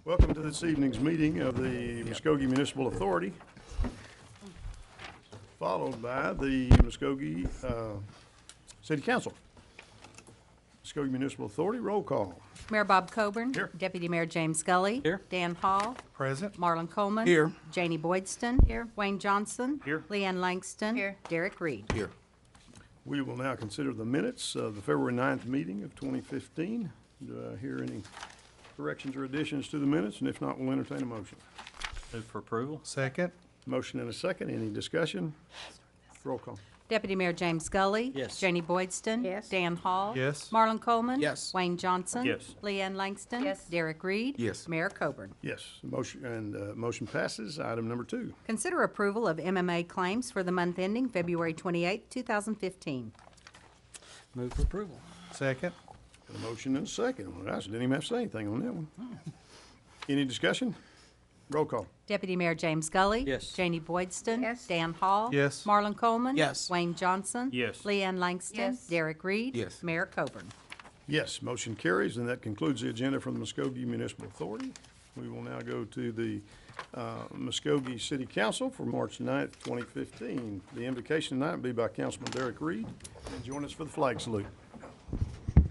Welcome to this evening's meeting of the Muskogee Municipal Authority, followed by the Muskogee City Council. Muskogee Municipal Authority, roll call. Mayor Bob Coburn. Here. Deputy Mayor James Scully. Here. Dan Hall. Present. Marlon Coleman. Here. Janie Boydston. Here. Wayne Johnson. Here. Leanne Langston. Here. Derek Reed. Here. We will now consider the minutes of the February 9th meeting of 2015. Do I hear any corrections or additions to the minutes? And if not, we'll entertain a motion. Move for approval. Second. Motion and a second. Any discussion? Roll call. Deputy Mayor James Scully. Yes. Janie Boydston. Yes. Dan Hall. Yes. Marlon Coleman. Yes. Wayne Johnson. Yes. Leanne Langston. Yes. Derek Reed. Yes. Mayor Coburn. Yes, motion passes. Item number 2. Consider approval of MMA claims for the month ending February 28, 2015. Move for approval. Second. Got a motion and a second. Well, I didn't even have to say anything on that one. Any discussion? Roll call. Deputy Mayor James Scully. Yes. Janie Boydston. Yes. Dan Hall. Yes. Marlon Coleman. Yes. Wayne Johnson. Yes. Leanne Langston. Yes. Derek Reed. Yes. Mayor Coburn. Yes, motion carries, and that concludes the agenda from the Muskogee Municipal Authority. We will now go to the Muskogee City Council for March 9th, 2015. The invocation tonight will be by Councilman Derek Reed. And join us for the flag salute.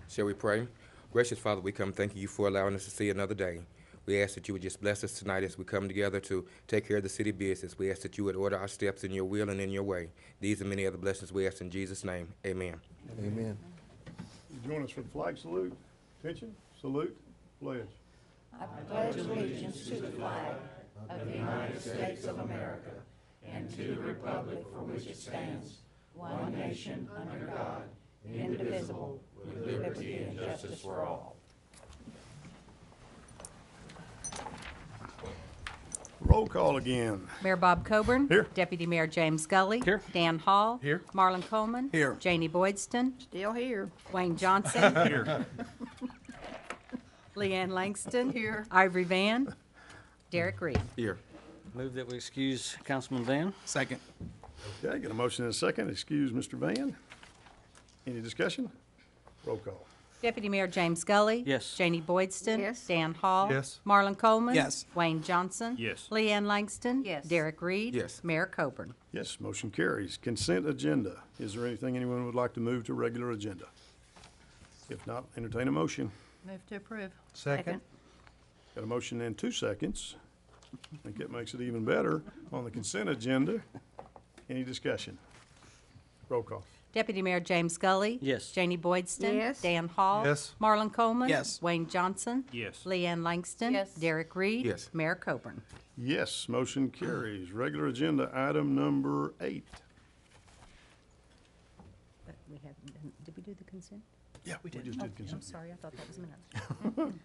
Shall we pray? Gracious Father, we come thanking you for allowing us to see another day. We ask that you would just bless us tonight as we come together to take care of the city business. We ask that you would order our steps in your will and in your way. These and many other blessings we ask in Jesus' name. Amen. Amen. Join us for the flag salute. Attention, salute, pledge. indivisible, with liberty and justice for all. Roll call again. Mayor Bob Coburn. Here. Deputy Mayor James Scully. Here. Dan Hall. Here. Marlon Coleman. Here. Janie Boydston. Still here. Wayne Johnson. Here. Leanne Langston. Here. Ivory Van. Derek Reed. Here. Move that we excuse Councilman Van. Second. Okay, got a motion and a second. Excuse Mr. Van. Any discussion? Roll call. Deputy Mayor James Scully. Yes. Janie Boydston. Yes. Dan Hall. Yes. Marlon Coleman. Yes. Wayne Johnson. Yes. Leanne Langston. Yes. Derek Reed. Yes. Mayor Coburn. Yes, motion carries. Consent agenda. Is there anything anyone would like to move to regular agenda? If not, entertain a motion. Move to approve. Second. Got a motion and 2 seconds. I think that makes it even better. On the consent agenda, any discussion? Roll call. Deputy Mayor James Scully. Yes. Janie Boydston. Yes. Dan Hall. Yes. Marlon Coleman. Yes. Wayne Johnson. Yes. Leanne Langston. Yes. Derek Reed. Yes. Mayor Coburn. Yes, motion carries. Regular agenda, item number 8. But we haven't done, did we do the consent? Yeah, we just did I'm consent. sorry, I thought that was minutes.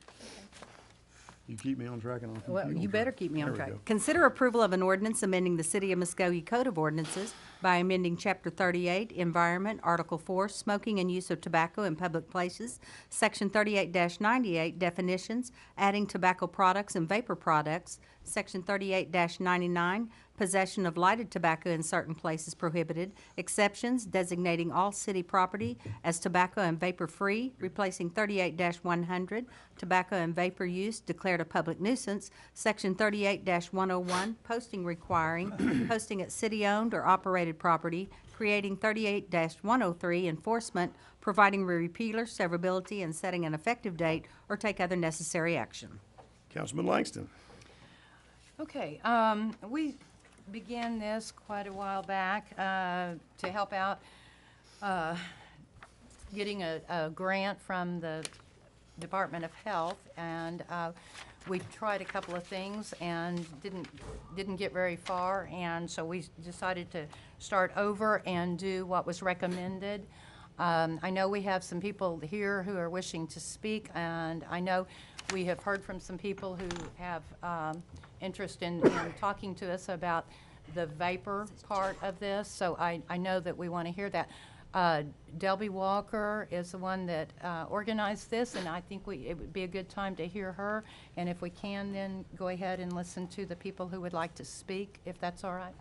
You keep me on track and I'll keep you Well, on you track. better keep me on There we track. go. Consider approval of an ordinance amending the City of Muskogee Code of Ordinances by amending Chapter 38, Environment, Article 4, Smoking and Use of Tobacco in Public Places, Section 38-98, Definitions, adding tobacco products and vapor products, Section 38-99, Possession of lighted tobacco in certain places prohibited, exceptions, designating all city property as tobacco and vapor-free, replacing 38-100, tobacco and vapor use declared a public nuisance, Section 38-101, posting requiring posting at city-owned or operated property, creating 38-103, enforcement, providing repealer, severability, and setting an effective date, or take other necessary action. Councilman Langston. Okay, we began this quite a while back to help out getting a grant from the Department of Health, and we tried a couple of things and didn't get very far, and so we decided to start over and do what was recommended. I know we have some people here who are wishing to speak, and I know we have heard from some people who have interest in talking to us about the vapor part of this, so I know that we want to hear that. Delby Walker is the one that organized this, and I think it would be a good time to hear her, and if we can, then go ahead and listen to the people who would like to speak, if that's all right.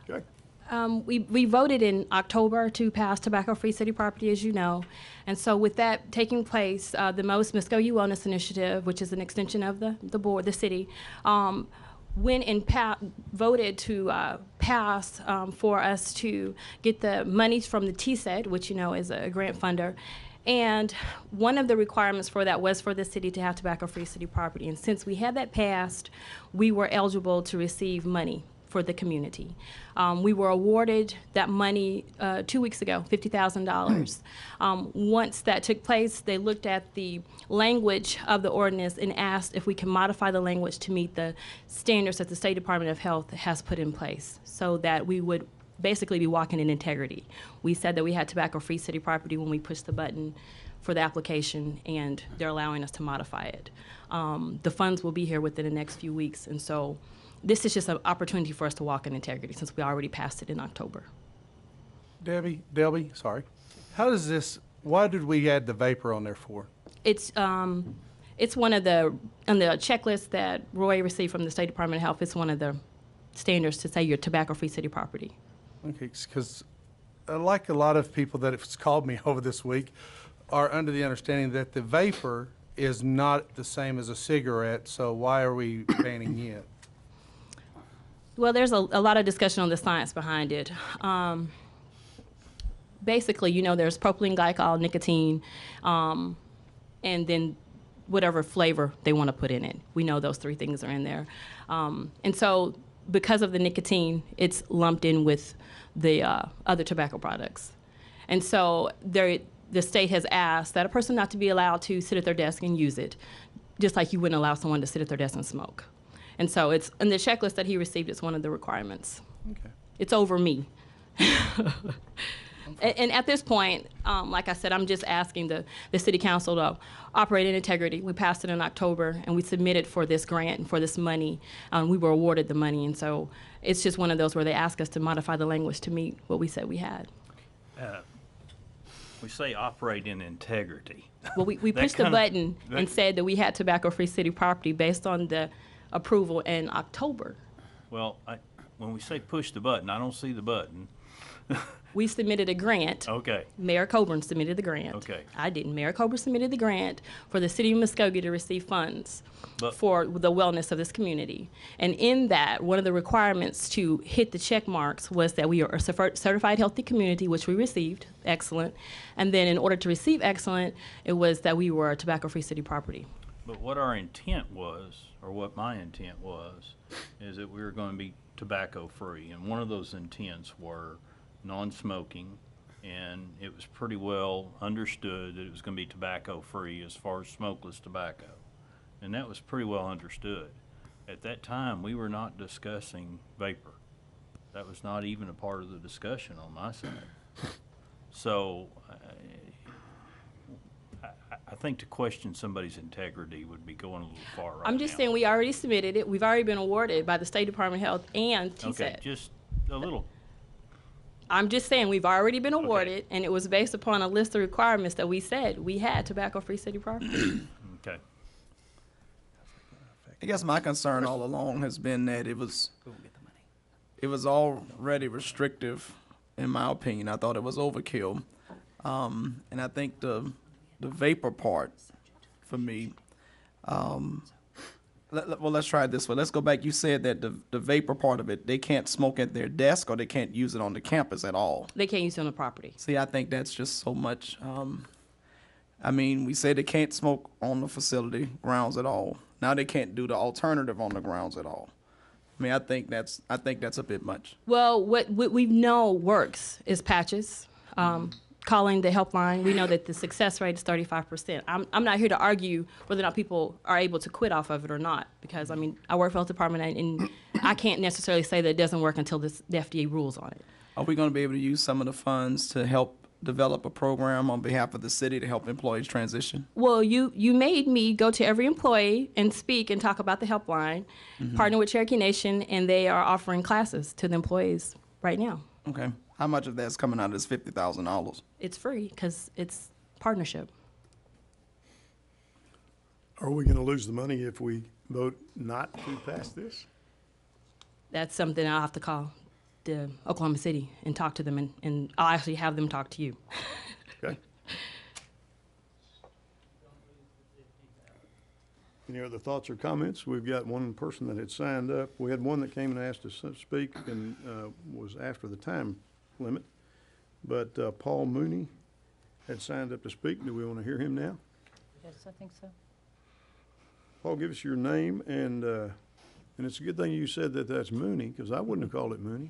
Okay. We voted in October to pass tobacco-free city property, as you know. And so with that taking place, the Muskogee Wellness Initiative, which is an extension of the board, the city, went and voted to pass for us to get the monies from the TSED, which you know is a grant funder. And one of the requirements for that was for the city to have tobacco-free city property. And since we had that passed, we were eligible to receive money for the community. We were awarded that money 2 weeks ago, $50,000. Once that took place, they looked at the language of the ordinance and asked if we can modify the language to meet the standards that the State Department of Health has put in place so that we would basically be walking in integrity. We said that we had tobacco-free city property when we pushed the button for the application, and they're allowing us to modify it. The funds will be here within the next few weeks, and so this is just an opportunity for us to walk in integrity since we already passed it in October. Delby, sorry. How does this, why did we add the vapor on there for? It's one of the, on the checklist that Roy received from the State Department of Health, it's one of the standards to say you're tobacco-free city property. Okay, because like a lot of people that have called me over this week are under the understanding that the vapor is not the same as a cigarette, so why are we banning it? Well, there's a lot of discussion on the science behind it. Basically, you know, there's propylene glycol, nicotine, and then whatever flavor they want to put in it. We know those three things are in there. And so because of the nicotine, it's lumped in with the other tobacco products. And so the state has asked that a person not to be allowed to sit at their desk and use it, just like you wouldn't allow someone to sit at their desk and smoke. And so it's in the checklist that he received, it's one of the requirements. Okay. It's over me. And at this point, like I said, I'm just asking the city council to operate in integrity. We passed it in October, and we submitted for this grant and for this money. We were awarded the money, and so it's just one of those where they ask us to modify the language to meet what we said we had. We say operate in integrity. Well, we That pushed the kinda- button and said that we had tobacco-free city property based on the approval in October. Well, when we say push the button, I don't see the button. We submitted a grant. Okay, Mayor Coburn submitted the grant. Okay. I didn't. Mayor Coburn submitted the grant for the city of Muskogee to receive funds But- for the wellness of this community. And in that, one of the requirements to hit the check marks was that we are a certified healthy community, which we received, excellent. And then in order to receive excellent, it was that we were a tobacco-free city property. but what our intent was, or what my intent was, is that we were going to be tobacco-free. And one of those intents were non-smoking, and it was pretty well understood that it was going to be tobacco-free as far as smokeless tobacco. And that was pretty well understood. At that time, we were not discussing vapor. That was not even a part of the discussion on my side. So I think to question somebody's integrity would be going a little far right now. I'm just saying we already submitted it. We've already been awarded by the State Department of Health and TSET. Okay, just a little. I'm just saying we've already been awarded, and it was based upon a list of requirements that we said we had tobacco-free city property. Okay. I guess my concern all along has been that it was already restrictive, in my opinion. I thought it was overkill. And I think the vapor part, for me, well, let's try it this way. Let's go back. You said that the vapor part of it, they can't smoke at their desk or they can't use it on the campus at all. They can't use it on the property. See, I think that's just so much. I mean, we say they can't smoke on the facility grounds at all. Now they can't do the alternative on the grounds at all. I mean, I think that's a bit much. Well, what we know works is patches, calling the helpline. We know that the success rate is 35%. I'm not here to argue whether or not people are able to quit off of it or not, because, I mean, I work for the health department, and I can't necessarily say that it doesn't work until the FDA rules on it. Are we going to be able to use some of the funds to help develop a program on behalf of the city to help employees transition? Well, you made me go to every employee and speak and talk about the helpline, partner with Cherokee Nation, and they are offering classes to the employees right now. Okay. How much of that's coming out of this $50,000? It's free because it's partnership. Are we going to lose the money if we vote not to pass this? That's something I'll have to call the Oklahoma City and talk to them, and I'll actually have them talk to you. Okay. Any other thoughts or comments? We've got one person that had signed up. We had one that came and asked to speak and was after the time limit. But Paul Mooney had signed up to speak. Do we want to hear him now? Yes, I think so. Paul, give us your name, and it's a good thing you said that that's Mooney, because I wouldn't have called it Mooney.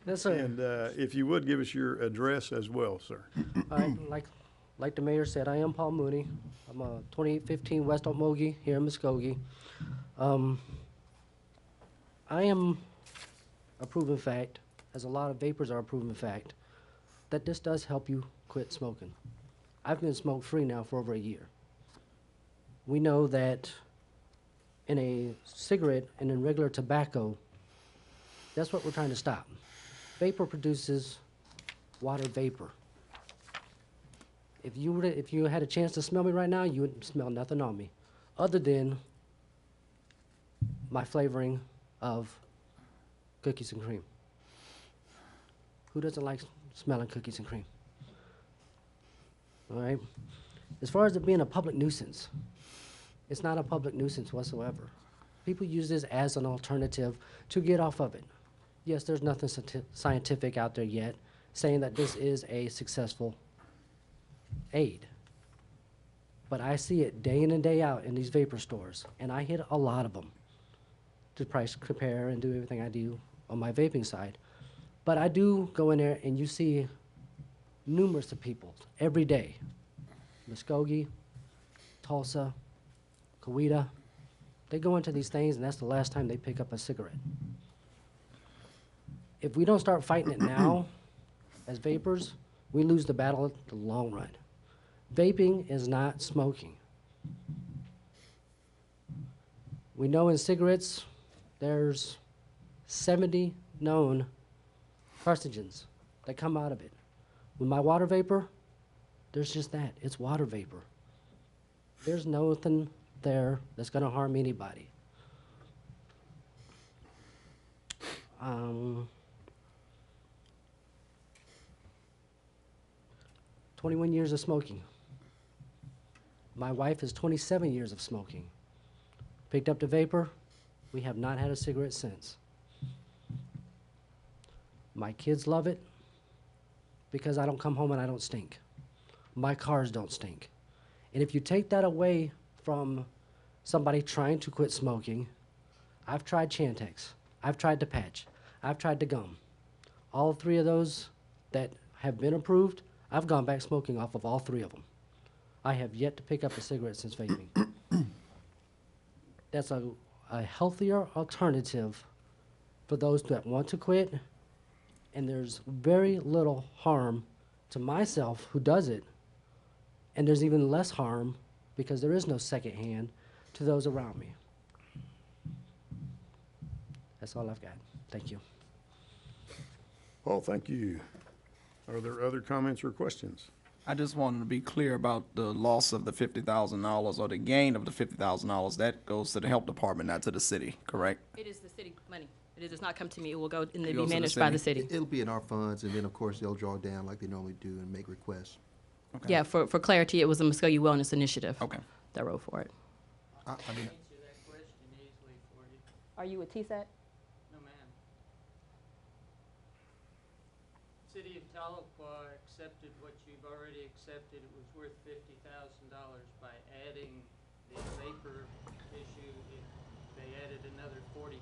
Yes, sir. And if you would, give us your address as well, sir. All right, like the mayor said, I am Paul Mooney. I'm 2815 West Muskogee here in Muskogee. I am a proven fact, as a lot of vapors are a proven fact, that this does help you quit smoking. I've been smoke-free now for over a year. We know that in a cigarette and in regular tobacco, that's what we're trying to stop. Vapor produces water vapor. If you had a chance to smell me right now, you wouldn't smell nothing on me, other than my flavoring of cookies and cream. Who doesn't like smelling cookies and cream? All right. As far as it being a public nuisance, it's not a public nuisance whatsoever. People use this as an alternative to get off of it. Yes, there's nothing scientific out there yet saying that this is a successful aid. But I see it day in and day out in these vapor stores, and I hit a lot of them to price compare and do everything I do on my vaping side. But I do go in there and you see numerous of people every day. Muskogee, Tulsa, Coweta, they go into these things and that's the last time they pick up a cigarette. If we don't start fighting it now, as vapors, we lose the battle in the long run. Vaping is not smoking. We know in cigarettes, there's 70 known carcinogens that come out of it. With my water vapor, there's just that. It's water vapor. There's nothing there that's going to harm anybody. 21 years of smoking. My wife is 27 years of smoking. Picked up the vapor. We have not had a cigarette since. My kids love it because I don't come home and I don't stink. My cars don't stink. And if you take that away from somebody trying to quit smoking, I've tried Chantix, I've tried the patch, I've tried the gum. All three of those that have been approved, I've gone back smoking off of all three of them. I have yet to pick up a cigarette since vaping. That's a healthier alternative for those that want to quit, and there's very little harm to myself who does it, and there's even less harm because there is no second hand to those around me. That's all I've got. Thank you. Paul, thank you. Are there other comments or questions? I just wanted to be clear about the loss of the $50,000 or the gain of the $50,000. That goes to the health department, not to the city, correct? It is the city money. It does not come to me. It will go and It be goes to the managed by the city. city. It'll be in our funds, and then, of course, they'll draw down like they normally do and make requests. Okay. Yeah, for clarity, it was a Muskogee Wellness Initiative Okay. that wrote for it. I mean, Answer that question easily for you. Are you with TSAT? No, ma'am. City of Tahlequah accepted what you've already accepted. It was worth $50,000 by adding the vapor issue. They added another $40,000.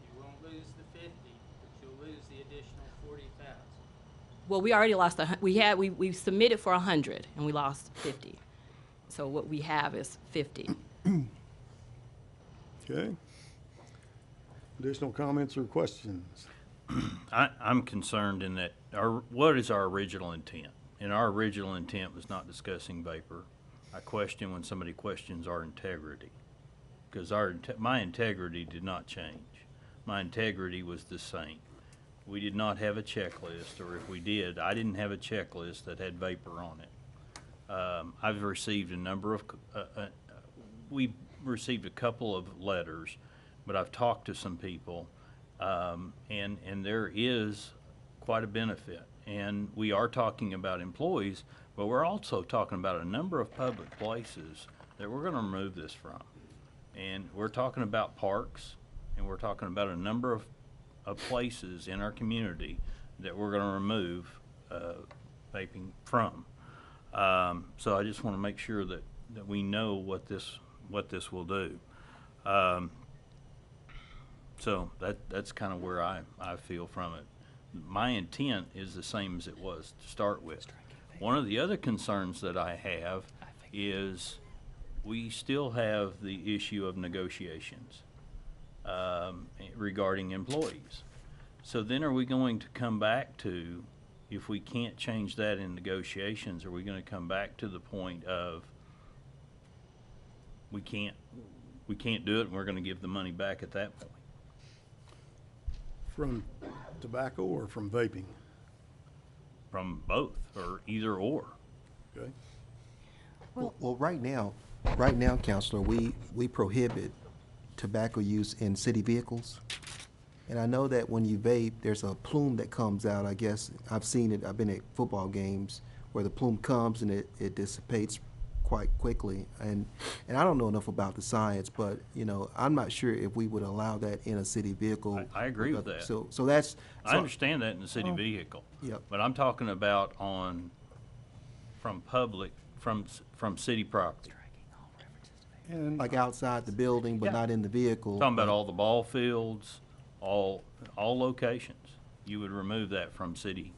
You won't lose the 50, but you'll lose the additional 40,000. Well, we already lost we submitted for 100 and we lost 50. So what we have is 50. Okay. Additional comments or questions? I'm concerned in that, what is our original intent? And our original intent was not discussing vapor. I question when somebody questions our integrity, because my integrity did not change. My integrity was the same. We did not have a checklist, or if we did, I didn't have a checklist that had vapor on it. I've received a number of, we received a couple of letters, but I've talked to some people, And there is quite a benefit. And we are talking about employees, but we're also talking about a number of public places that we're gonna remove this from. And we're talking about parks, and we're talking about a number of places in our community that we're gonna remove, vaping from. So I just wanna make sure that we know what this will do. So that's kind of where I feel from it. My intent is the same as it was to start with. One of the other concerns that I have is we still have the issue of negotiations regarding employees. So then are we going to come back to, if we can't change that in negotiations, are we going to come back to the point of we can't do it and we're going to give the money back at that point? From tobacco or from vaping? From both, or either or. Okay. Well, right now, Counselor, we prohibit tobacco use in city vehicles. And I know that when you vape, there's a plume that comes out, I guess. I've seen it, I've been at football games where the plume comes and it dissipates quite quickly. And I don't know enough about the science, but, you know, I'm not sure if we would allow that in a city vehicle. I agree with that. So that's. I understand that in the city vehicle. Yep. But I'm talking about from public, from city property. And Like outside the building, but not in the vehicle. Talking about all the ball fields, all locations. You would remove that from city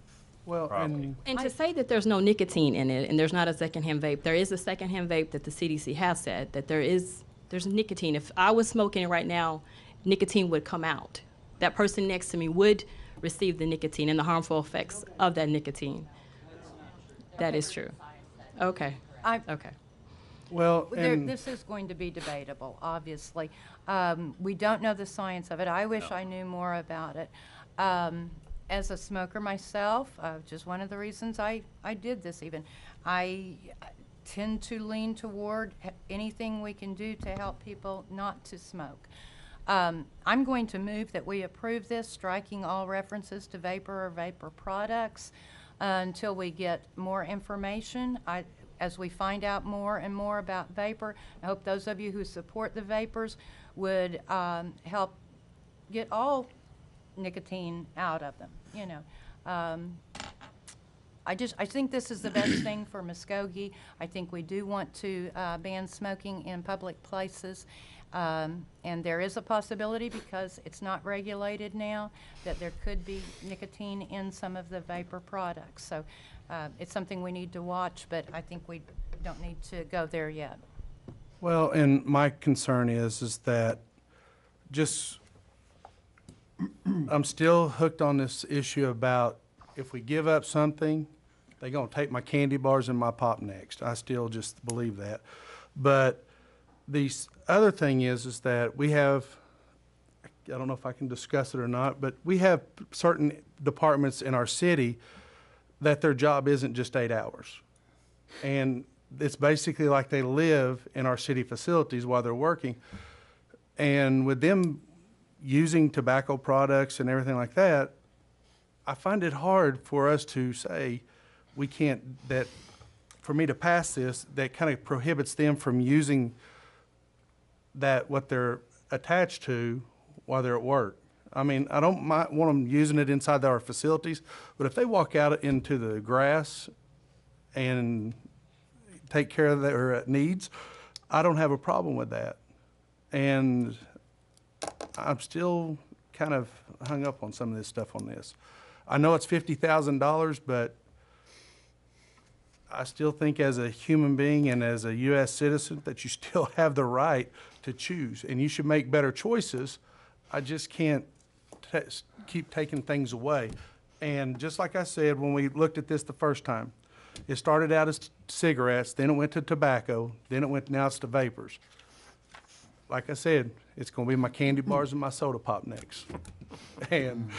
well, property. And to say that there's no nicotine in it and there's not a secondhand vape, there is a secondhand vape that the CDC has said that there's nicotine. If I was smoking right now, nicotine would come out. That person next to me would receive the nicotine and the harmful effects of that nicotine. That is true. Okay. Okay. well, and This is going to be debatable, obviously. We don't know the science of it. I wish I knew more about it. As a smoker myself, just one of the reasons I did this even, I tend to lean toward anything we can do to help people not to smoke. I'm going to move that we approve this, striking all references to vapor or vapor products until we get more information. As we find out more and more about vapor, I hope those of you who support the vapors would help get all nicotine out of them, you know. I think this is the best thing for Muskogee. I think we do want to ban smoking in public places. And there is a possibility, because it's not regulated now, that there could be nicotine in some of the vapor products. So it's something we need to watch, but I think we don't need to go there yet. well, and my concern is that just, I'm still hooked on this issue about if we give up something, they're gonna take my candy bars and my pop next. I still just believe that. But the other thing is that we have, I don't know if I can discuss it or not, but we have certain departments in our city that their job isn't just 8 hours. And it's basically like they live in our city facilities while they're working. And with them using tobacco products and everything like that, I find it hard for us to say we can't, that for me to pass this, that kind of prohibits them from using that, what they're attached to while they're at work. I mean, I don't want them using it inside our facilities, but if they walk out into the grass and take care of their needs, I don't have a problem with that. And I'm still kind of hung up on some of this stuff on this. I know it's $50,000, but I still think as a human being and as a U.S. citizen that you still have the right to choose, and you should make better choices. I just can't keep taking things away. And just like I said, when we looked at this the first time, it started out as cigarettes, then it went to tobacco, then it went, now it's to vapors. Like I said, it's gonna be my candy bars and my soda pop next. And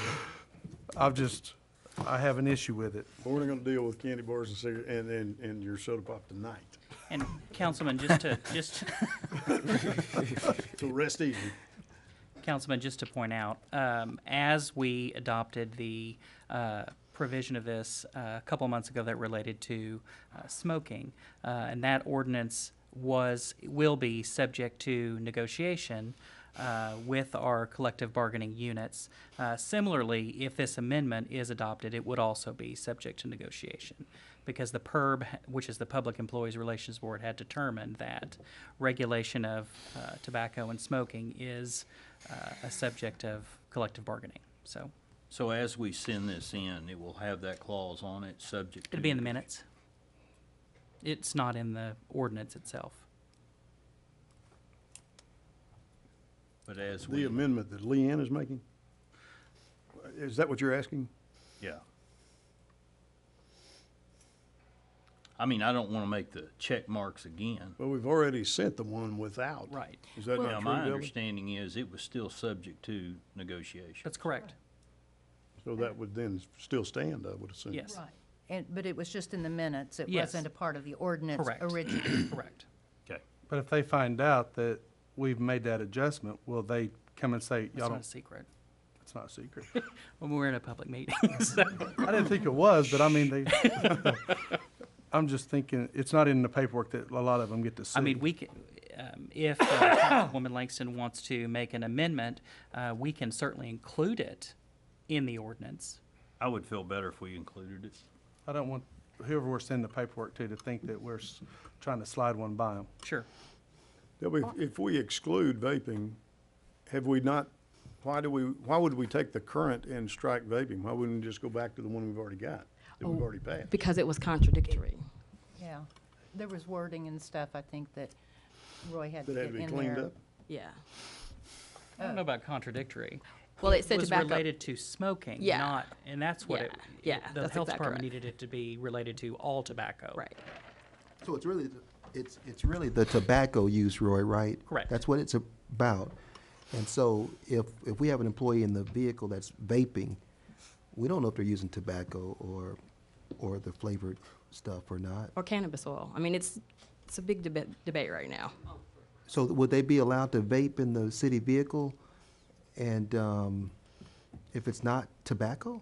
I have an issue with it. But we're not gonna deal with candy bars and cigarettes and your soda pop tonight. And Councilman, just So rest easy. Councilman, just to point out, as we adopted the provision of this a couple months ago that related to smoking, and that ordinance will be subject to negotiation with our collective bargaining units. Similarly, if this amendment is adopted, it would also be subject to negotiation, because the PERB, which is the Public Employees Relations Board, had determined that regulation of tobacco and smoking is a subject of collective bargaining. So as we send this in, it will have that clause on it, subject to. It'll be in the minutes. It's not in the ordinance itself. But as The we, amendment that Leanne is making? Is that what you're asking? yeah. I mean, I don't want to make the check marks again. Well, we've already sent the one without. Right. Is that Now, not my true, Billy? understanding is it was still subject to negotiation. That's correct. So that would then still stand, I would assume. Yes. Right. But it was just in the minutes. It Yes. wasn't a part of the ordinance Correct. originally. Correct. Okay. But if they find out that we've made that adjustment, will they come and say, It's y'all not a don't, secret. it's not a secret? When we're in a public meeting. So, I didn't think it was, but I mean, they, I'm just thinking, it's not in the paperwork that a lot of them get to see. I mean, we can, if Councilwoman Langston wants to make an amendment, we can certainly include it in the ordinance. I would feel better if we included it. I don't want whoever we're sending the paperwork to think that we're trying to slide one by them. Sure. Debbie, if we exclude vaping, have we not, why would we take the current and strike vaping? Why wouldn't we just go back to the one we've already got, that we've already passed? Because it was contradictory. Yeah. There was wording and stuff, I think, that Roy had to That get had to be in cleaned there. up? Yeah. I don't know about contradictory. Well, it said was tobacco. related to smoking, Yeah. not, and that's what Yeah. it, Yeah, the that's health exactly department right. needed it to be related to all tobacco. Right. So it's really, it's really the tobacco use, Roy, right? Correct. That's what it's about. And so if we have an employee in the vehicle that's vaping, we don't know if they're using tobacco or the flavored stuff or not. Or cannabis oil. I mean, it's a big debate right now. So would they be allowed to vape in the city vehicle? And if it's not tobacco?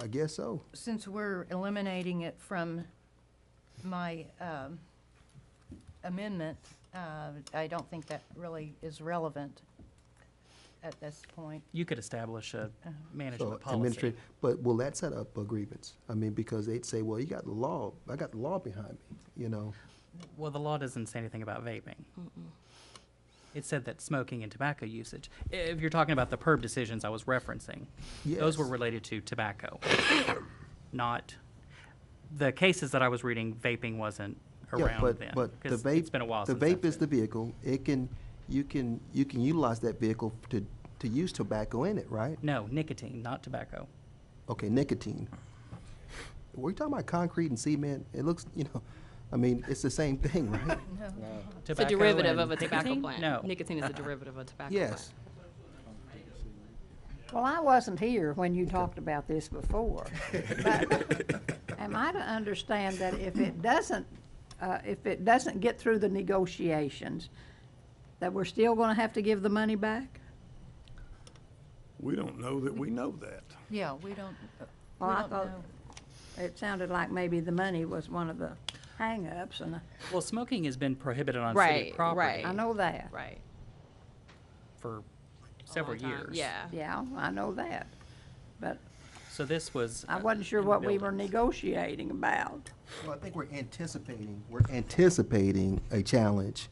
I guess so. Since we're eliminating it from my amendment, I don't think that really is relevant at this point. You could establish a So management policy. administrative, but will that set up a grievance? I mean, because they'd say, well, you got the law, I got the law behind me, you know? Well, the law doesn't say anything about vaping. It said that smoking and tobacco usage, if you're talking about the PERB decisions I was referencing, those were Yes. related to tobacco, not, the cases that I was reading, vaping wasn't Yeah, around then. but the 'cause vape, It's been a while the since vape that's is the been. vehicle. It can, you can utilize that vehicle to use tobacco in it, right? No, nicotine, not tobacco. Okay, nicotine. We're talking about concrete and cement. It looks, you know, I mean, it's the same thing, right? It's a Tobacco derivative and of a tobacco nicotine? plant. No. Nicotine is a derivative of a tobacco plant. Yes. Well, I wasn't here when you talked about this before. But am I to understand that if it doesn't get through the negotiations, that we're still gonna have to give the money back? We don't know that we know that. Yeah, we don't Well, I know. thought, it sounded like maybe the money was one of the hang-ups, and Well, smoking has been prohibited on city Right, property right. I know that. Right. for A several long time. years. Yeah. Yeah, I know that. But So this was. I wasn't sure in the what we were buildings. negotiating about. Well, I think we're anticipating a challenge.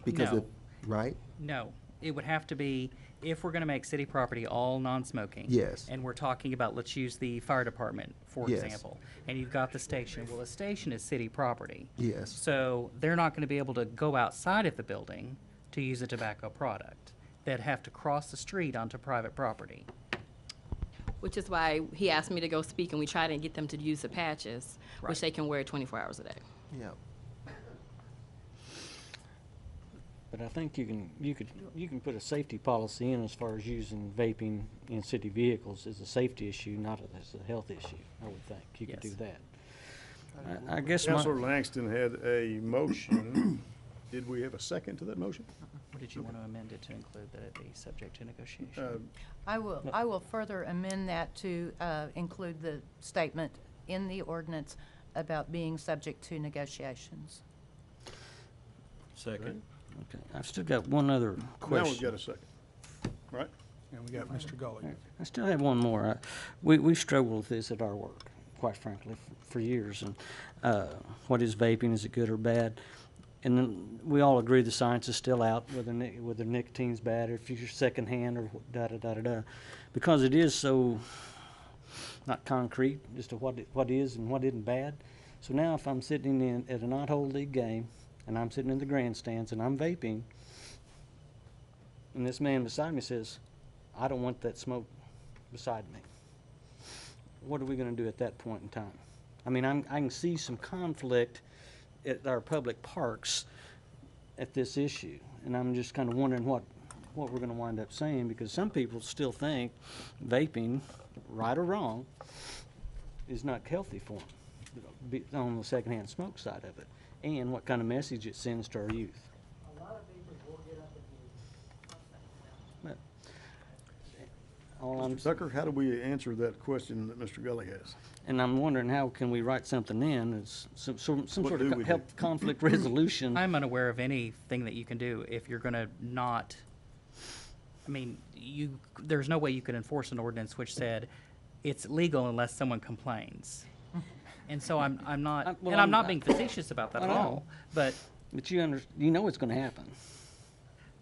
Because No. of, right? No, it would have to be, if we're gonna make city property all non-smoking. Yes. And we're talking about, let's use the fire department, for Yes. example. And you've got the station. Well, the station is city property. Yes. So they're not gonna be able to go outside of the building to use a tobacco product. They'd have to cross the street onto private property. Which is why he asked me to go speak, and we tried to get them to use the patches, Right. which they can wear 24 hours a day. Yeah. But I think you can put a safety policy in as far as using vaping in city vehicles as a safety issue, not as a health issue, I would think. You could do Yes. that. I guess Councilor Langston had a motion Did we have a second to that motion? Or did you want to amend it to include that it be subject to negotiation? I will further amend that to include the statement in the ordinance about being subject to negotiations. Second. Okay, I've still got one other question. Now we've got a second, right? And we got Mr. Gully. I still have one more. We struggled with this at our work, quite frankly, for years. And what is vaping? Is it good or bad? And then we all agree the science is still out, whether nicotine's bad or if you're secondhand or da-da-da-da-da. Because it is so not concrete as to what is and what isn't bad. So now if I'm sitting in at an odd-hole league game and I'm sitting in the grandstands and I'm vaping, and this man beside me says, I don't want that smoke beside me. What are we going to do at that point in time? I mean, I can see some conflict at our public parks at this issue, and I'm just kind of wondering what we're going to wind up saying, because some people still think vaping, right or wrong, is not healthy for them, on the secondhand smoke side of it, and what kind of message it sends to our youth. A lot of vapors will get up and All I'm Mr. Tucker, how do we answer that question that Mr. Gully has? And I'm wondering, how can we write something in as some What sort do of we help do? conflict resolution? I'm unaware of anything that you can do if you're going to not, I mean, there's no way you could enforce an ordinance which said it's legal unless someone complains. And so I'm not, well, and I'm not I'm- being facetious about that I at know. all, but You know it's going to happen.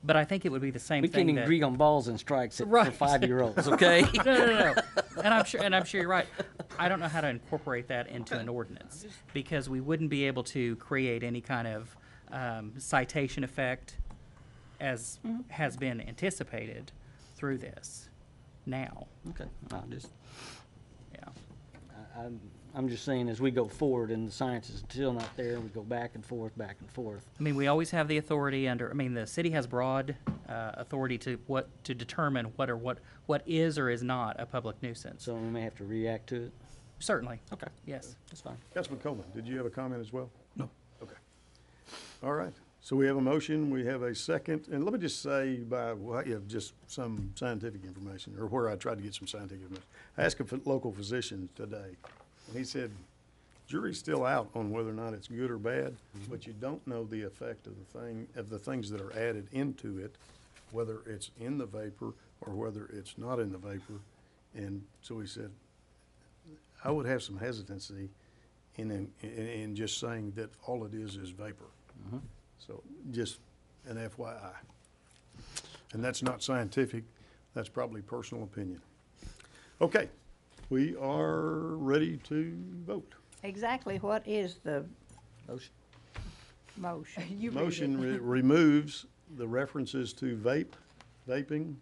I think it would be the same We thing can't that. agree on balls and strikes for Right. 5-year-olds, okay? No. And I'm sure you're right. I don't know how to incorporate that into an ordinance, because we wouldn't be able to create any kind of citation effect as has been anticipated through this now. Okay, I'll just, Yeah. I'm just saying, as we go forward and the science is still not there, and we go back and forth. I mean, we always have the authority the city has broad authority to determine what is or is not a public nuisance. So we may have to react to it. Certainly. Okay, Yes. that's fine. Councilman Coleman, did you have a comment as well? No. Okay. All right. So we have a motion, we have a second, and let me just say just some scientific information, or where I tried to get some scientific information. I asked a local physician today, and he said, jury's still out on whether or not it's good or bad, but you don't know the effect of the things that are added into it, whether it's in the vapor or whether it's not in the vapor. And so he said, I would have some hesitancy in just saying that all it is vapor. So just an FYI. And that's not scientific, that's probably personal opinion. Okay, we are ready to vote. Exactly what is the Motion. motion? You read it. Motion removes the references to vaping,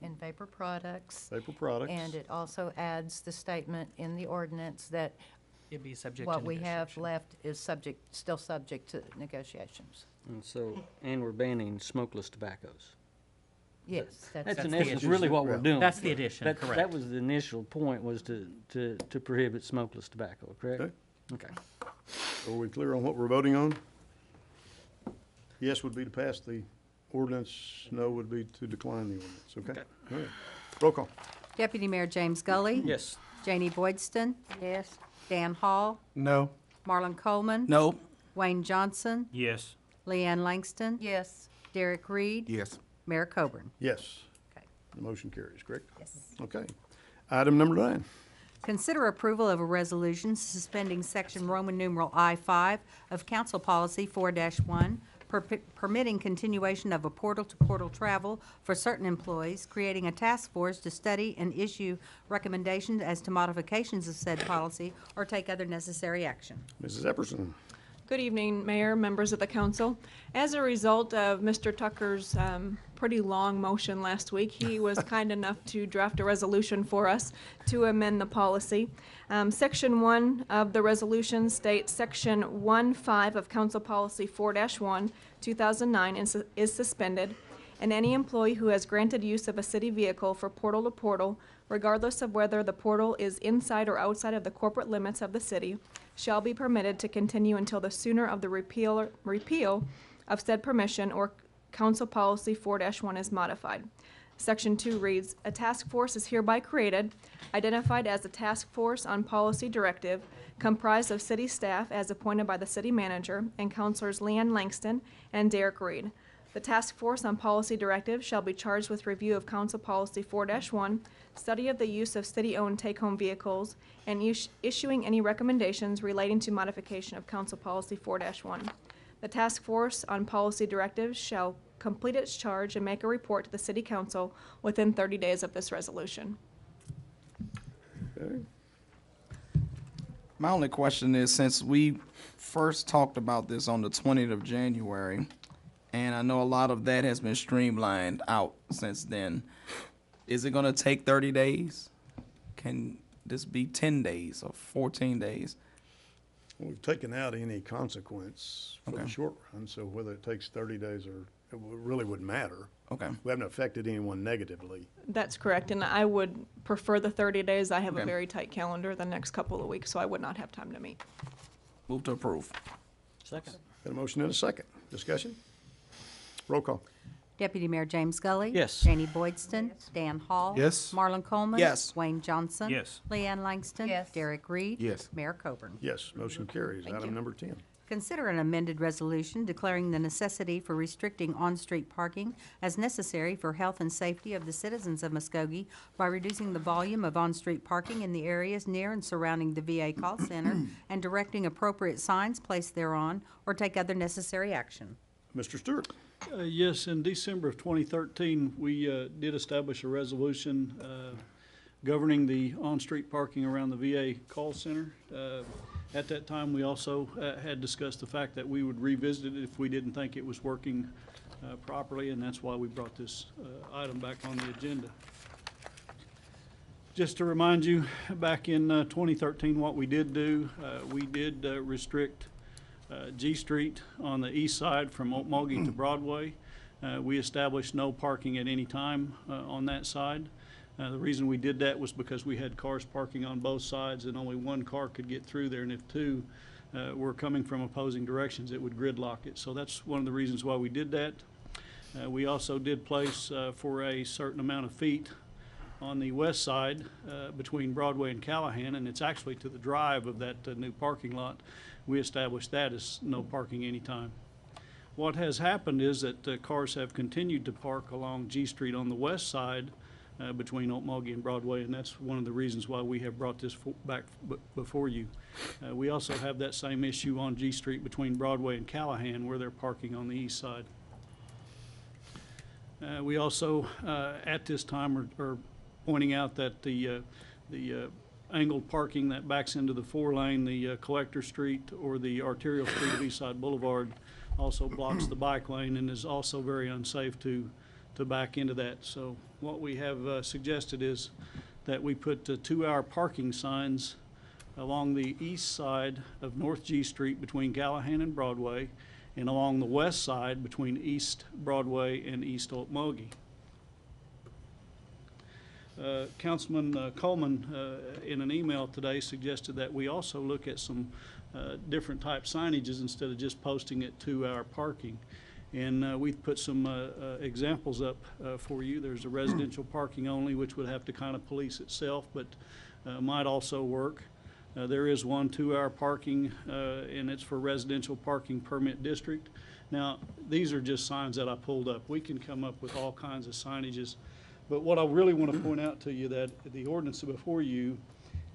And vapor products. vapor products. And it also adds the statement in the ordinance that It'd be subject to what we have negotiation. left is still subject to negotiations. And we're banning smokeless tobaccos. Yes, That's that's, in the essence addition. really what we're doing. That's the addition, That correct. was the initial point, was to prohibit smokeless tobacco, correct? Okay. Okay. Are we clear on what we're voting on? Yes would be to pass the ordinance, no would be to decline the ordinance, okay? All right. Roll call. Deputy Mayor James Gully. Yes. Janie Boydston. Yes, Dan Hall. No. Marlon Coleman. No. Wayne Johnson. Yes. Leanne Langston. yes. Derek Reed. Yes. Mayor Coburn. Yes. Okay. The motion carries, correct? Yes. Okay. Item number 9. Consider approval of a resolution suspending section Roman numeral I-5 of Council Policy 4-1, permitting continuation of a portal-to-portal travel for certain employees, creating a task force to study and issue recommendations as to modifications of said policy, or take other necessary action. Mrs. Epperson. Good evening, Mayor, members of the council. As a result of Mr. Tucker's pretty long motion last week, he was kind enough to draft a resolution for us to amend the policy. Section 1 of the resolution states Section 1.5 of Council Policy 4-1, 2009 is suspended, and any employee who has granted use of a city vehicle for portal-to-portal, regardless of whether the portal is inside or outside of the corporate limits of the city, shall be permitted to continue until the sooner of the repeal of said permission or Council Policy 4-1 is modified. Section 2 reads, a task force is hereby created, identified as a task force on policy directive, comprised of city staff as appointed by the city manager and councilors Leanne Langston and Derek Reed. The task force on policy directive shall be charged with review of Council Policy 4-1, study of the use of city-owned take-home vehicles, and issuing any recommendations relating to modification of Council Policy 4-1. The task force on policy directives shall complete its charge and make a report to the City Council within 30 days of this resolution. Okay. My only question is, since we first talked about this on the 20th of January, and I know a lot of that has been streamlined out since then, is it gonna take 30 days? Can this be 10 days or 14 days? We've taken out any consequence for the Okay. short run, so whether it takes 30 days or, it really wouldn't matter. Okay. We haven't affected anyone negatively. That's correct, and I would prefer the 30 days. I have a Okay. very tight calendar the next couple of weeks, so I would not have time to meet. Move to approve. Second. Got a motion and a second. Discussion? Roll call. Deputy Mayor James Gully. Yes. Janie Boydston. Dan Hall. Yes. Marlon Coleman. Yes. Wayne Johnson. Yes. Leanne Langston. Yes. Derek Reed. Yes. Mayor Coburn. Yes, motion carries. Item number 10. Consider an amended resolution declaring the necessity for restricting on-street parking as necessary for health and safety of the citizens of Muskogee by reducing the volume of on-street parking in the areas near and surrounding the VA call center and directing appropriate signs placed thereon or take other necessary action. Mr. Stewart. Yes, in December of 2013, we did establish a resolution governing the on-street parking around the VA call center. At that time, we also had discussed the fact that we would revisit it if we didn't think it was working properly, and that's why we brought this item back on the agenda. Just to remind you, back in 2013, what we did do, we did restrict G Street on the east side from Muskogee to Broadway. We established no parking at any time on that side. The reason we did that was because we had cars parking on both sides and only one car could get through there, and if two were coming from opposing directions, it would gridlock it. So that's one of the reasons why we did that. We also did place for a certain amount of feet on the west side between Broadway and Callahan, and it's actually to the drive of that new parking lot. We established that as no parking anytime. What has happened is that cars have continued to park along G Street on the west side between Muskogee and Broadway, and that's one of the reasons why we have brought this back before you. We also have that same issue on G Street between Broadway and Callahan, where they're parking on the east side. We also, at this time, are pointing out that the angled parking that backs into the 4-lane, the Collector Street or the arterial street of Eastside Boulevard also blocks the bike lane and is also very unsafe to back into that. So what we have suggested is that we put 2-hour parking signs along the east side of North G Street between Callahan and Broadway and along the west side between East Broadway and East Muskogee. Councilman Coleman, in an email today, suggested that we also look at some different type signages instead of just posting it 2-hour parking. And we've put some examples up for you. There's a residential parking only, which would have to kind of police itself, but might also work. There is one 2-hour parking, and it's for residential parking permit district. Now, these are just signs that I pulled up. We can come up with all kinds of signages. But what I really want to point out to you that the ordinance before you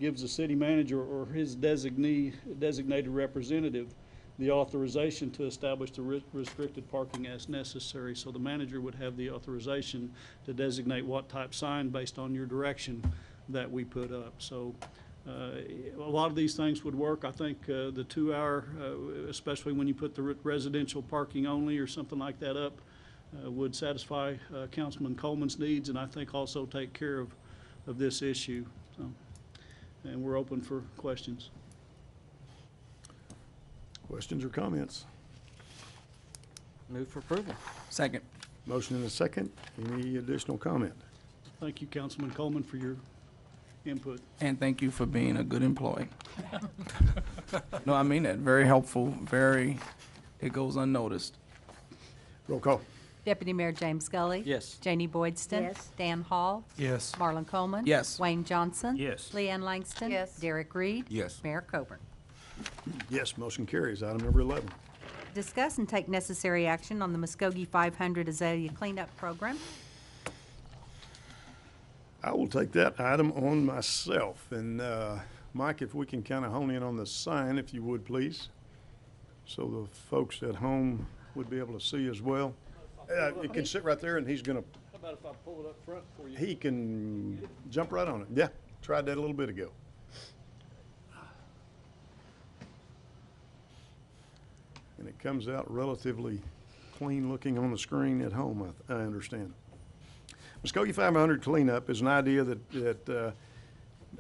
gives the city manager or his designated representative the authorization to establish the restricted parking as necessary. So the manager would have the authorization to designate what type sign based on your direction that we put up. So a lot of these things would work. I think the 2-hour, especially when you put the residential parking only or something like that up, would satisfy Councilman Coleman's needs, and I think also take care of this issue. So, and we're open for questions. Questions or comments? Move for approval. Second. Motion and a second. Any additional comment? Thank you, Councilman Coleman, for your input. And thank you for being a good employee. No, I mean that. Very helpful, it goes unnoticed. Roll call. Deputy Mayor James Scully. Yes. Janie Boydston. Yes. Dan Hall. Yes. Marlon Coleman. Yes. Wayne Johnson. Yes. Leanne Langston. Yes. Derek Reed. Yes. Mayor Coburn. Yes, motion carries. Item number 11. Discuss and take necessary action on the Muskogee 500 Azalea Cleanup Program. I will take that item on myself. And Mike, if we can kind of hone in on the sign, if you would, please, so the folks at home would be able to see as well. It can sit right there, and he's going to, How about if I pull it up front for you? he can jump right on it. Yeah, tried that a little bit ago. And it comes out relatively clean looking on the screen at home, I understand. Muskogee 500 cleanup is an idea that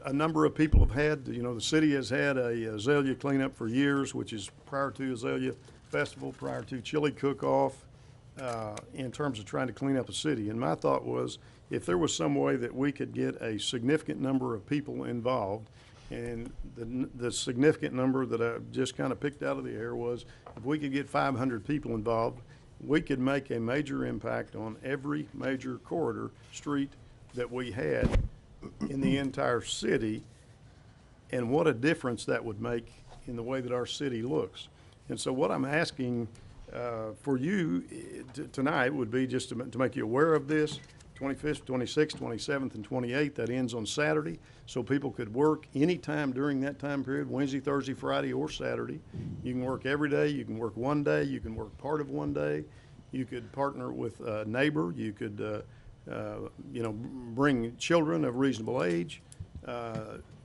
a number of people have had. You know, the city has had a azalea cleanup for years, which is prior to Azalea Festival, prior to Chili Cook-Off, in terms of trying to clean up the city. And my thought was, if there was some way that we could get a significant number of people involved, and the significant number that I just kind of picked out of the air was, if we could get 500 people involved, we could make a major impact on every major corridor street that we had in the entire city, and what a difference that would make in the way that our city looks. And so what I'm asking for you tonight would be just to make you aware of this. 25th, 26th, 27th, and 28th, that ends on Saturday, so people could work anytime during that time period, Wednesday, Thursday, Friday, or Saturday. You can work every day, you can work one day, you can work part of one day, you could partner with a neighbor, you could bring children of reasonable age.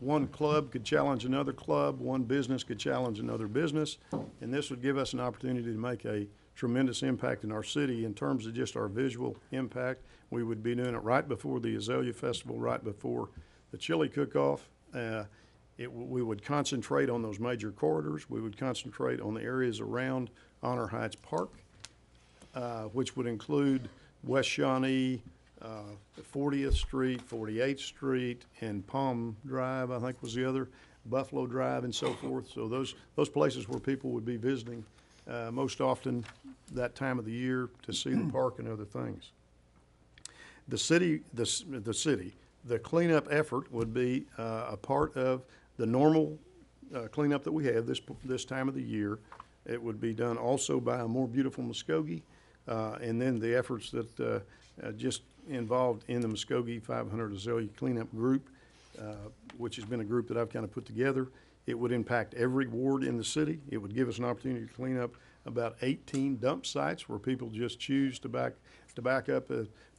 One club could challenge another club, one business could challenge another business, and this would give us an opportunity to make a tremendous impact in our city in terms of just our visual impact. We would be doing it right before the Azalea Festival, right before the Chili Cook-Off. We would concentrate on those major corridors. We would concentrate on the areas around Honor Heights Park, which would include West Shawnee, 40th Street, 48th Street, and Palm Drive, I think was the other, Buffalo Drive, and so forth. So those places where people would be visiting most often that time of the year to see the park and other things. The cleanup effort would be a part of the normal cleanup that we have this time of the year. It would be done also by a More Beautiful Muskogee, and then the efforts that just involved in the Muskogee 500 Azalea Cleanup Group, which has been a group that I've kind of put together. It would impact every ward in the city. It would give us an opportunity to clean up about 18 dump sites where people just choose to back up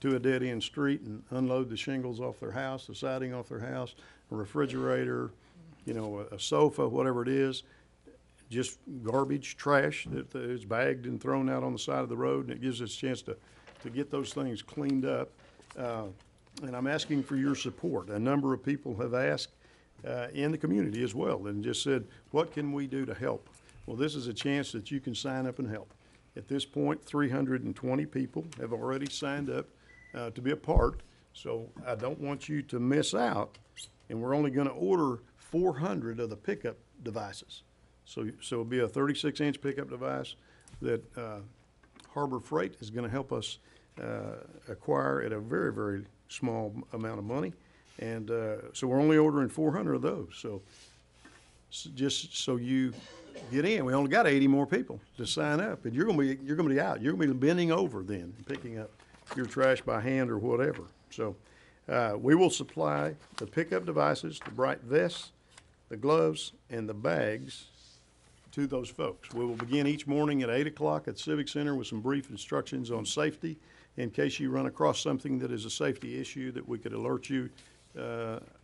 to a dead-end street and unload the shingles off their house, the siding off their house, a refrigerator, a sofa, whatever it is, just garbage, trash that is bagged and thrown out on the side of the road, and it gives us a chance to get those things cleaned up. And I'm asking for your support. A number of people have asked in the community as well and just said, what can we do to help? Well, this is a chance that you can sign up and help. At this point, 320 people have already signed up to be a part, so I don't want you to miss out. And we're only going to order 400 of the pickup devices. So it'll be a 36-inch pickup device that Harbor Freight is going to help us acquire at a very, very small amount of money. And so we're only ordering 400 of those. So just so you get in, we only got 80 more people to sign up, and you're going to be out. You're going to be bending over then, picking up your trash by hand or whatever. So we will supply the pickup devices, the bright vests, the gloves, and the bags to those folks. We will begin each morning at 8 o'clock at Civic Center with some brief instructions on safety in case you run across something that is a safety issue that we could alert you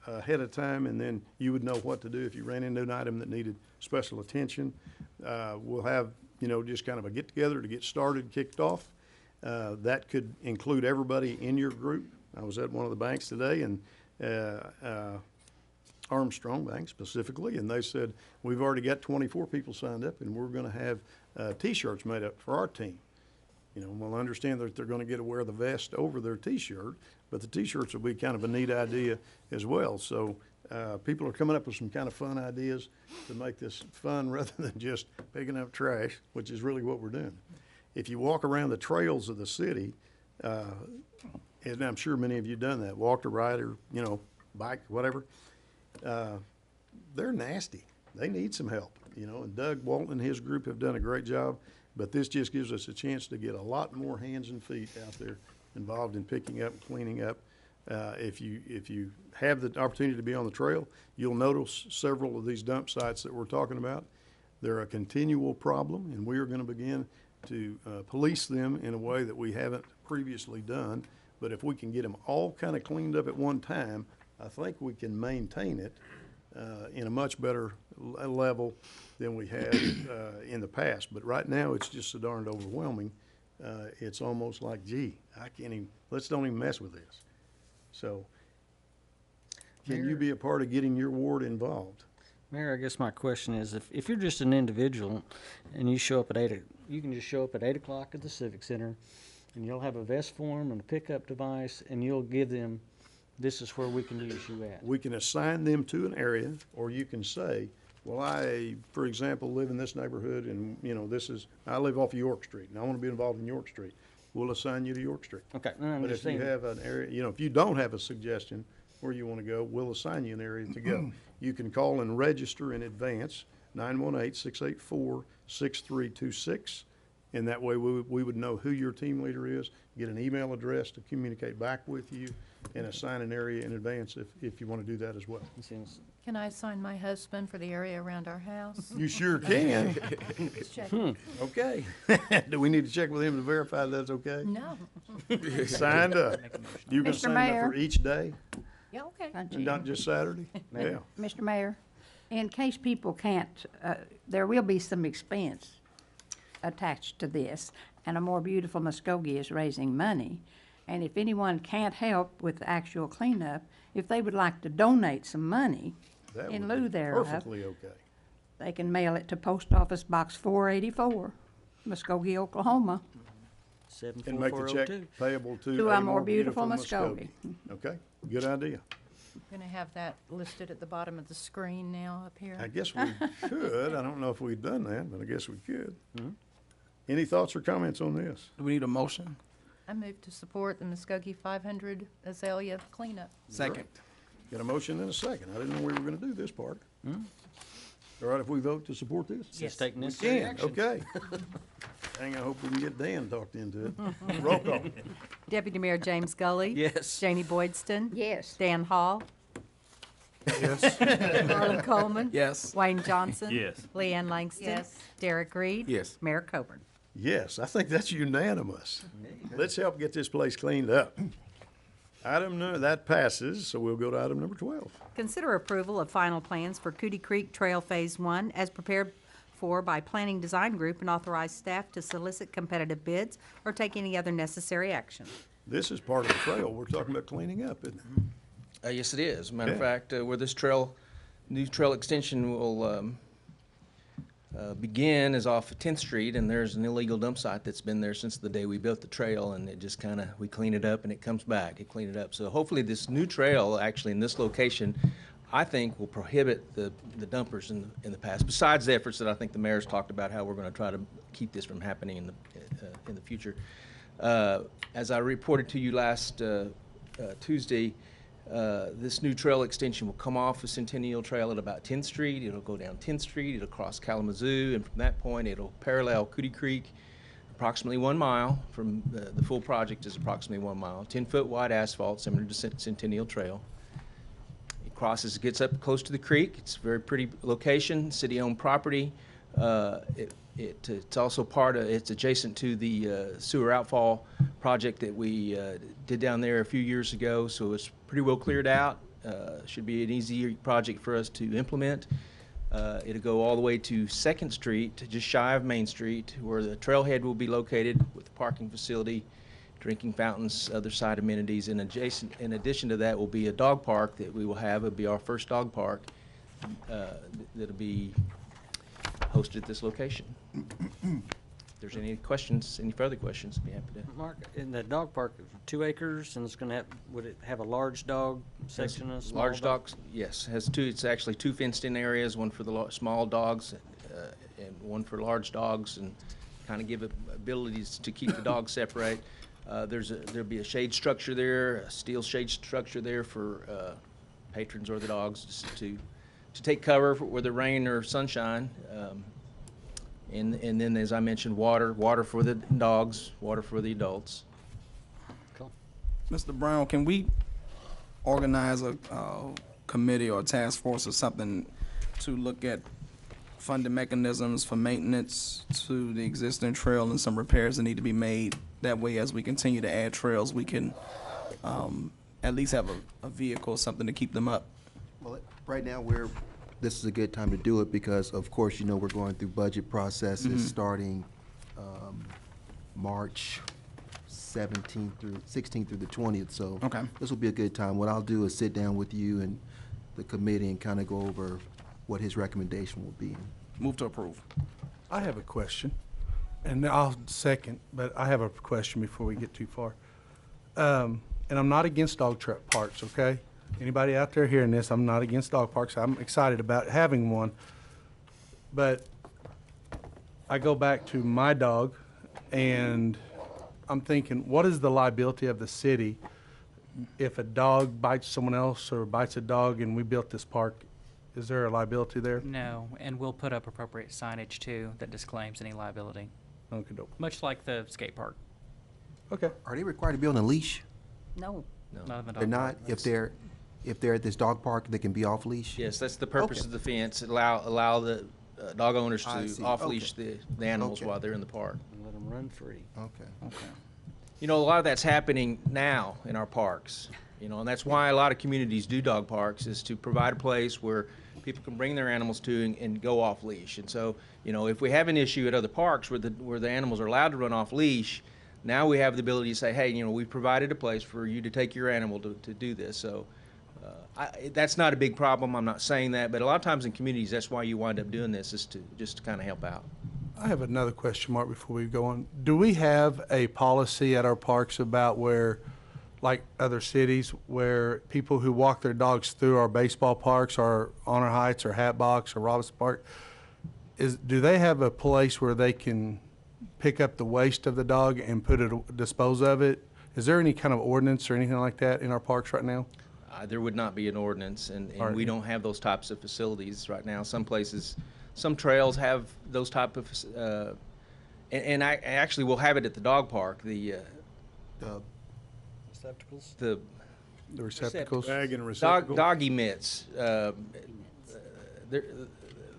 ahead of time, and then you would know what to do if you ran into an item that needed special attention. We'll have, just kind of a get-together to get started, kicked off. That could include everybody in your group. I was at one of the banks today, and Armstrong Bank specifically, and they said, we've already got 24 people signed up, and we're going to have T-shirts made up for our team. We'll understand that they're going to get to wear the vest over their T-shirt, but the T-shirts will be kind of a neat idea as well. So people are coming up with some kind of fun ideas to make this fun rather than just picking up trash, which is really what we're doing. if you walk around the trails of the city, and I'm sure many of you done that, walked or ride or, you know, bike, whatever, they're nasty. They need some help, you know, and Doug Walton and his group have done a great job, but this just gives us a chance to get a lot more hands and feet out there involved in picking up and cleaning up. If you have the opportunity to be on the trail, you'll notice several of these dump sites that we're talking about. They're a continual problem, and we are going to begin to police them in a way that we haven't previously done. But if we can get them all kind of cleaned up at one time, I think we can maintain it in a much better level than we had in the past. But right now, it's just so darned overwhelming. It's almost like, gee, I can't even, don't even mess with this. So, can you be a part of getting your ward involved? Mayor, I guess my question is, if you're just an individual and you show up at you can just show up at 8 o'clock at the Civic Center, and you'll have a vest form and a pickup device, and you'll give them, this is where we can use you at. We can assign them to an area, or you can say, well, I, for example, live in this neighborhood, and, you know, I live off of York Street, and I want to be involved in York Street. We'll assign you to York Street. Okay. But if you have an area, you know, if you don't have a suggestion where you want to go, we'll assign you an area to go. You can call and register in advance, 918-684-6326. And that way we would know who your team leader is, get an email address to communicate back with you, and assign an area in advance if you want to do that as well. Can I assign my husband for the area around our house? You sure can. Check. Okay. Do we need to check with him to verify that's okay? No. Signed up. You can Mr. sign up Mayor. for each day, Yeah, okay. and not just Saturday? Yeah. Mr. Mayor, in case people can't, there will be some expense attached to this, and A More Beautiful Muskogee is raising money. And if anyone can't help with the actual cleanup, if they would like to donate some money That in would lieu be thereof, perfectly okay. they can mail it to Post Office Box 484, Muskogee, Oklahoma. And make the check 74402. payable To to A A More More Beautiful Beautiful Muskogee. Muskogee. Okay, good idea. I'm gonna have that listed at the bottom of the screen now up here. I guess we could. I don't know if we've done that, but I guess we could. Any thoughts or comments on this? Do we need a motion? I move to support the Muskogee 500 azalea cleanup. Second. Got a motion and a second. I didn't know we were gonna do this part. All right, if we vote to support this? Just take We necessary can, action. okay. Dang, I hope we can get Dan talked into it. Roll call. Deputy Mayor James Gully. Yes. Janie Boydston. Yes. Dan Hall. Yes. Harlan Coleman. Yes. Wayne Johnson. Yes. Leanne Langston. Yes. Derek Reed. Yes. Mayor Coburn. Yes, I think that's unanimous. Let's help get this place cleaned up. That passes, so we'll go to item number 12. Consider approval of final plans for Cootie Creek Trail Phase 1 as prepared for by Planning Design Group, and authorize staff to solicit competitive bids or take any other necessary action. This is part of the trail we're talking about cleaning up, isn't it? Yes, it is. Matter of Yeah. fact, where this new trail extension will begin is off of 10th Street, and there's an illegal dump site that's been there since the day we built the trail, and it just kind of, we clean it up and it comes back, it clean it up. So hopefully this new trail, actually in this location, I think will prohibit the dumpers in the past, besides the efforts that I think the mayor's talked about, how we're going to try to keep this from happening in the future. As I reported to you last Tuesday, this new trail extension will come off of Centennial Trail at about 10th Street. It'll go down 10th Street, it'll cross Kalamazoo, and from that point, it'll parallel Cootie Creek, approximately 1 mile. From the full project is approximately 1 mile. 10-foot wide asphalt, similar to Centennial Trail. It crosses, gets up close to the creek. It's a very pretty location, city-owned property. It's also it's adjacent to the sewer outfall project that we did down there a few years ago, so it's pretty well cleared out. Should be an easy project for us to implement. It'll go all the way to 2nd Street, just shy of Main Street, where the trailhead will be located with the parking facility, drinking fountains, other side amenities, and in addition to that will be a dog park that we will have. It'll be our first dog park that'll be hosted at this location. If there's any questions, any further questions, I'd be happy to. Mark, in the dog park, 2 acres, and it's going to have, would it have a large dog section and a small Large dog? dogs, yes, has two. It's actually 2 fenced-in areas, one for the small dogs and one for large dogs, and kind of give it abilities to keep the dogs separate. There'll be a shade structure there, a steel shade structure there for patrons or the dogs just to take cover whether rain or sunshine. And then, as I mentioned, water for the dogs, water for the adults. Mr. Brown, can we organize a committee or a task force or something to look at funding mechanisms for maintenance to the existing trail and some repairs that need to be made? That way, as we continue to add trails, we can at least have a vehicle, something to keep them up. Well, right now, this is a good time to do it because, of course, you know, we're going through budget processes starting March 16th through the 20th. So Okay. this will be a good time. What I'll do is sit down with you and the committee and kind of go over what his recommendation will be. Move to approve. I have a question, and I'll second, but I have a question before we get too far. And I'm not against dog parks, okay? Anybody out there hearing this, I'm not against dog parks. I'm excited about having one. But I go back to my dog, and I'm thinking, what is the liability of the city if a dog bites someone else or bites a dog and we built this park? Is there a liability there? No, and we'll put up appropriate signage too that disclaims any liability, Okay, dope. much like the skate park. Okay. Are they required to be on a leash? No. None of the They're dog not? parks. If they're at this dog park, they can be off leash? Yes, that's the purpose Okay. of the fence. Allow the dog owners I to see. off-leash Okay. the animals Okay. while they're in the park. And let them run free. Okay. You know, a lot of that's happening now in our parks, you know, and that's why a lot of communities do dog parks, is to provide a place where people can bring their animals to and go off leash. And so, you know, if we have an issue at other parks where the animals are allowed to run off leash, now we have the ability to say, hey, you know, we've provided a place for you to take your animal to do this. So that's not a big problem. I'm not saying that, but a lot of times in communities, that's why you wind up doing this, is to just kind of help out. I have another question, Mark, before we go on. Do we have a policy at our parks about where, like other cities, where people who walk their dogs through our baseball parks or Honor Heights or Hatbox or Robinson Park, do they have a place where they can pick up the waste of the dog and dispose of it? Is there any kind of ordinance or anything like that in our parks right now? There would not be an ordinance, and we don't have those types of facilities right now. Some places, some trails have those type of, and I actually will have it at the dog park. The Receptacles? The receptacles? Bag and receptacle. doggy mitts.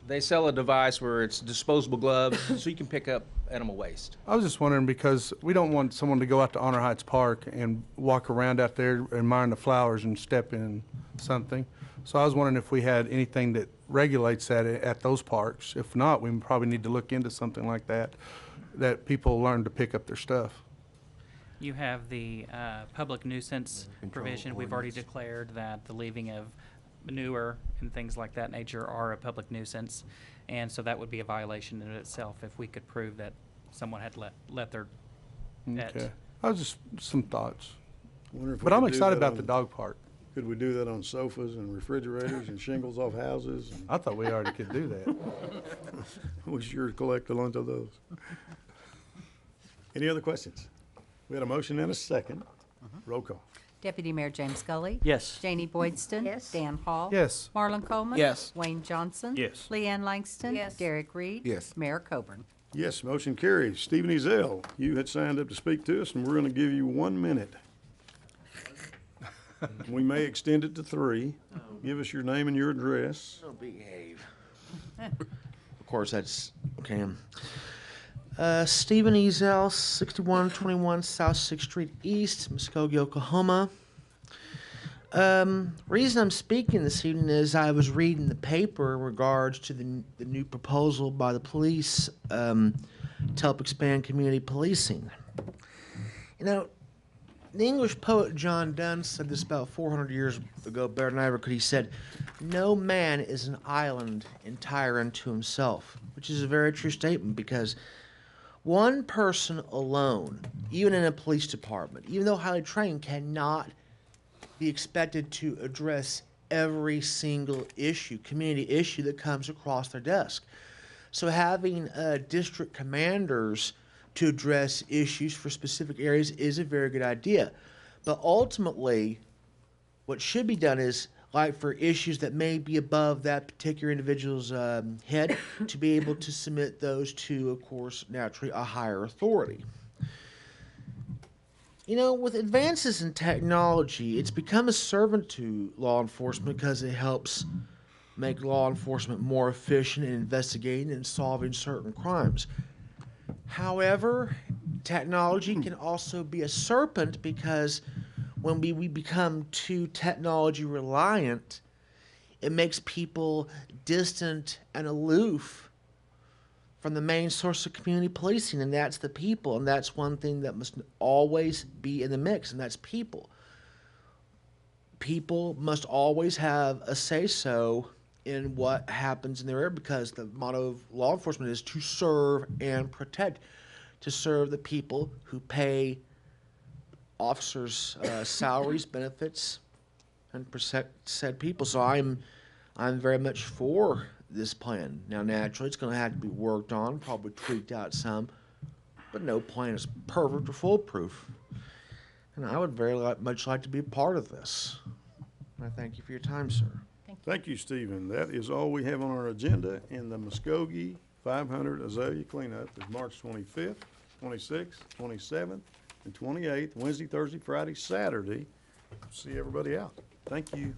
They sell a device where it's disposable gloves, so you can pick up animal waste. I was just wondering because we don't want someone to go out to Honor Heights Park and walk around out there admiring the flowers and step in something. So I was wondering if we had anything that regulates that at those parks. If not, we probably need to look into something like that people learn to pick up their stuff. You have the public nuisance Control provision. We've already ordinance. declared that the leaving of manure and things like that nature are a public nuisance. And so that would be a violation in itself if we could prove that someone had let their pet. Okay. I was just some thoughts. Wonder if we But I'm could do excited that about the on- dog park. Could we do that on sofas and refrigerators and shingles off houses? I thought we already could do that. We sure collect a lot of those. Any other questions? We had a motion and a second. Roll call. Deputy Mayor James Scully. Yes. Janie Boydston. Yes. Dan Hall. Yes. Marlon Coleman. Yes. Wayne Johnson. Yes. Leanne Langston. Yes. Derek Reed. Yes. Mayor Coburn. Yes, motion carries. Stephen Ezell, you had signed up to speak to us, and we're going to give you 1 minute. We may extend it to 3. Give us your name and your address. So behave. Of course, that's okay. Stephen Ezell, 6121 South 6th Street East, Muskogee, Oklahoma. Reason I'm speaking this evening is I was reading the paper in regards to the new proposal by the police to help expand community policing. You know, the English poet John Donne said this about 400 years ago, better than I ever could. He said, "No man is an island entire unto himself," which is a very true statement because one person alone, even in a police department, even though highly trained, cannot be expected to address every single issue, community issue that comes across their desk. So having district commanders to address issues for specific areas is a very good idea. But ultimately, what should be done is, like for issues that may be above that particular individual's head, to be able to submit those to, of course, naturally a higher authority. You know, with advances in technology, it's become a servant to law enforcement because it helps make law enforcement more efficient in investigating and solving certain crimes. However, technology can also be a serpent because when we become too technology reliant, it makes people distant and aloof from the main source of community policing, and that's the people, and that's one thing that must always be in the mix, and that's people. People must always have a say-so in what happens in their area because the motto of law enforcement is to serve and protect, to serve the people who pay officers' salaries, benefits, and protect said people. So I'm very much for this plan. Now, naturally, it's going to have to be worked on, probably tweaked out some, but no plan is perfect or foolproof. And I would very much like to be a part of this. I thank you for your time, sir. Thank you, Stephen. That is all we have on our agenda, and the Muskogee 500 Azalea Cleanup is March 25th, 26th, 27th, and 28th, Wednesday, Thursday, Friday, Saturday. See everybody out. Thank you.